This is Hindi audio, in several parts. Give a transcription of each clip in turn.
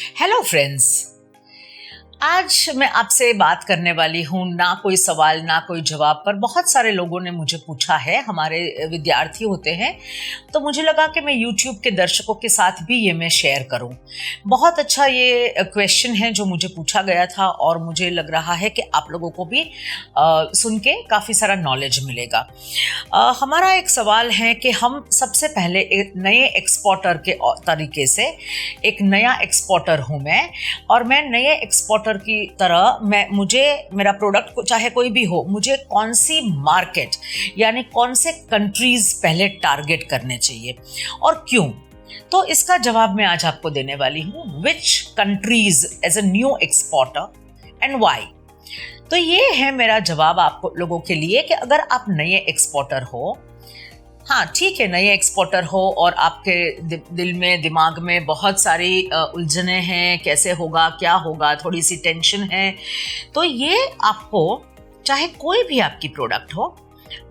हेलो फ्रेंड्स, आज मैं आपसे बात करने वाली हूँ ना कोई सवाल ना कोई जवाब पर। बहुत सारे लोगों ने मुझे पूछा है, हमारे विद्यार्थी होते हैं, तो मुझे लगा कि मैं YouTube के दर्शकों के साथ भी ये मैं शेयर करूँ। बहुत अच्छा ये क्वेश्चन है जो मुझे पूछा गया था और मुझे लग रहा है कि आप लोगों को भी सुन के काफ़ी सारा नॉलेज मिलेगा। हमारा एक सवाल है कि हम सबसे पहले एक नए एक्सपोर्टर के तरीके से, एक नया एक्सपोर्टर हूँ मैं, और मैं नए एक्सपोर्टर की तरह मेरा प्रोडक्ट चाहे कोई भी हो, मुझे कौन सी मार्केट यानी कौन से कंट्रीज पहले टारगेट करने चाहिए और क्यों। तो इसका जवाब मैं आज आपको देने वाली हूँ, which countries as a new exporter and why. तो ये है मेरा जवाब आप लोगों के लिए कि अगर आप नए एक्सपोर्टर हो, हाँ ठीक है, नए एक्सपोर्टर हो और आपके दिल में दिमाग में बहुत सारी उलझने हैं, कैसे होगा क्या होगा, थोड़ी सी टेंशन है, तो ये आपको चाहे कोई भी आपकी प्रोडक्ट हो,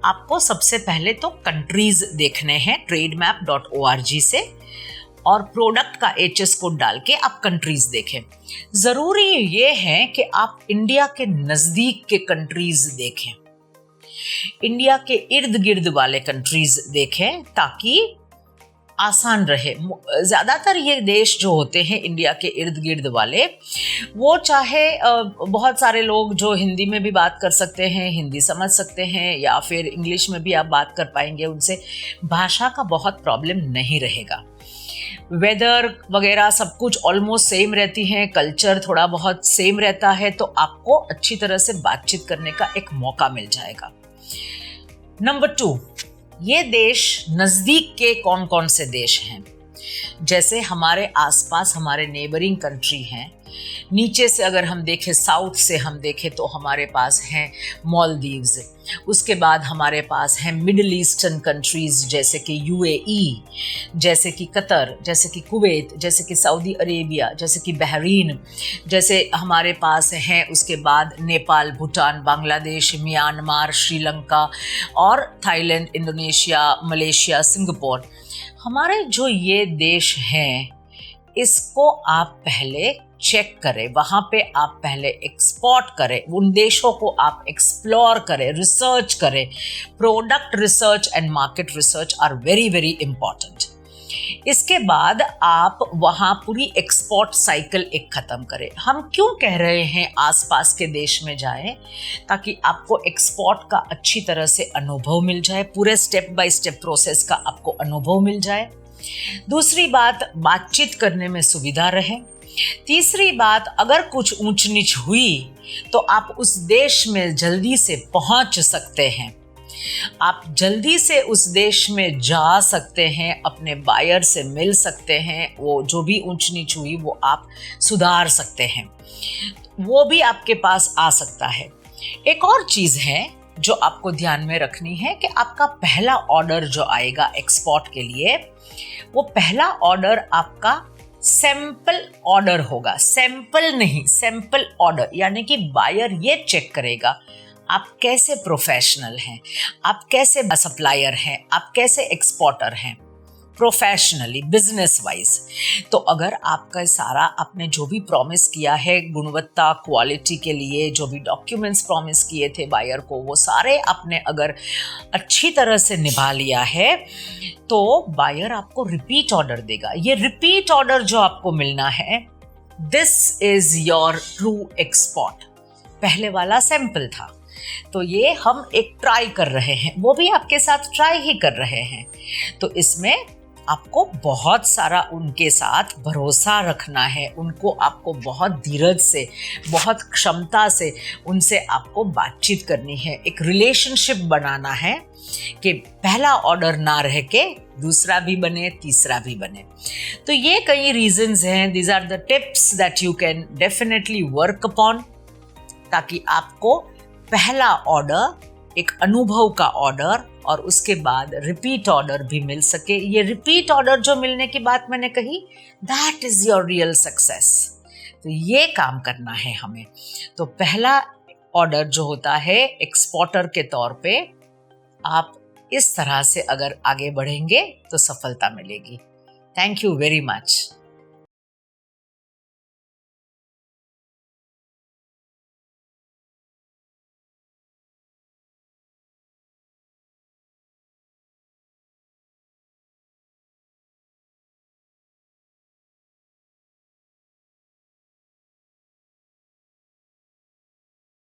आपको सबसे पहले तो कंट्रीज देखने हैं trademap.org से, और प्रोडक्ट का HS कोड डाल के आप कंट्रीज देखें। ज़रूरी ये है कि आप इंडिया के नज़दीक के कंट्रीज देखें, इंडिया के इर्द गिर्द वाले कंट्रीज देखें ताकि आसान रहे। ज़्यादातर ये देश जो होते हैं इंडिया के इर्द गिर्द वाले, वो चाहे बहुत सारे लोग जो हिंदी में भी बात कर सकते हैं, हिंदी समझ सकते हैं, या फिर इंग्लिश में भी आप बात कर पाएंगे उनसे, भाषा का बहुत प्रॉब्लम नहीं रहेगा। वेदर वगैरह सब कुछ ऑलमोस्ट सेम रहती हैं, कल्चर थोड़ा बहुत सेम रहता है, तो आपको अच्छी तरह से बातचीत करने का एक मौका मिल जाएगा। नंबर 2, ये देश नज़दीक के कौन कौन से देश हैं। जैसे हमारे आसपास हमारे नेबरिंग कंट्री हैं। नीचे से अगर हम देखें, साउथ से हम देखें, तो हमारे पास हैं मालदीव्स, उसके बाद हमारे पास हैं मिडिल ईस्टर्न कंट्रीज़ जैसे कि UAE, जैसे कि कतर, जैसे कि कुवैत, जैसे कि सऊदी अरेबिया, जैसे कि बहरीन, जैसे हमारे पास हैं उसके बाद नेपाल, भूटान, बांग्लादेश, म्यांमार, श्रीलंका और थाईलैंड, इंडोनेशिया, मलेशिया, सिंगापुर। हमारे जो ये देश हैं, इसको आप पहले चेक करें, वहाँ पे आप पहले एक्सपोर्ट करें, उन देशों को आप एक्सप्लोर करें, रिसर्च करें। Product research and market research are very very important. इसके बाद आप वहाँ पूरी एक्सपोर्ट साइकिल एक ख़त्म करें। हम क्यों कह रहे हैं आसपास के देश में जाएं, ताकि आपको एक्सपोर्ट का अच्छी तरह से अनुभव मिल जाए, पूरे स्टेप बाय स्टेप प्रोसेस का आपको अनुभव मिल जाए। दूसरी बात, बातचीत करने में सुविधा रहे। तीसरी बात, अगर कुछ ऊंच नीच हुई तो आप उस देश में जल्दी से पहुंच सकते हैं, आप जल्दी से उस देश में जा सकते हैं, अपने बायर से मिल सकते हैं, वो जो भी ऊंच नीच हुई वो आप सुधार सकते हैं, वो भी आपके पास आ सकता है। एक और चीज़ है जो आपको ध्यान में रखनी है कि आपका पहला ऑर्डर जो आएगा एक्सपोर्ट के लिए, वो पहला ऑर्डर आपका सैंपल ऑर्डर होगा। सैंपल नहीं, सैंपल ऑर्डर, यानी कि बायर ये चेक करेगा आप कैसे प्रोफेशनल हैं, आप कैसे सप्लायर हैं, आप कैसे एक्सपोर्टर हैं प्रोफेशनली, बिजनेस वाइज। तो अगर आपका सारा, आपने जो भी प्रॉमिस किया है गुणवत्ता, क्वालिटी के लिए, जो भी डॉक्यूमेंट्स प्रॉमिस किए थे बायर को, वो सारे आपने अगर अच्छी तरह से निभा लिया है, तो बायर आपको रिपीट ऑर्डर देगा। ये रिपीट ऑर्डर जो आपको मिलना है, this is your true export. पहले वाला सैंपल था, तो ये हम एक ट्राई कर रहे हैं, वो भी आपके साथ ट्राई ही कर रहे हैं। तो इसमें आपको बहुत सारा उनके साथ भरोसा रखना है, उनको आपको बहुत धीरज से, बहुत क्षमता से उनसे आपको बातचीत करनी है, एक रिलेशनशिप बनाना है कि पहला ऑर्डर ना रह के दूसरा भी बने, तीसरा भी बने। तो ये कई रीजंस हैं, these are the tips that you can definitely work upon, ताकि आपको पहला ऑर्डर एक अनुभव का ऑर्डर और उसके बाद रिपीट ऑर्डर भी मिल सके। ये रिपीट ऑर्डर जो मिलने की बात मैंने कही, that is your real success. तो ये काम करना है हमें। तो पहला ऑर्डर जो होता है एक्सपोर्टर के तौर पे, आप इस तरह से अगर आगे बढ़ेंगे तो सफलता मिलेगी। Thank you very much.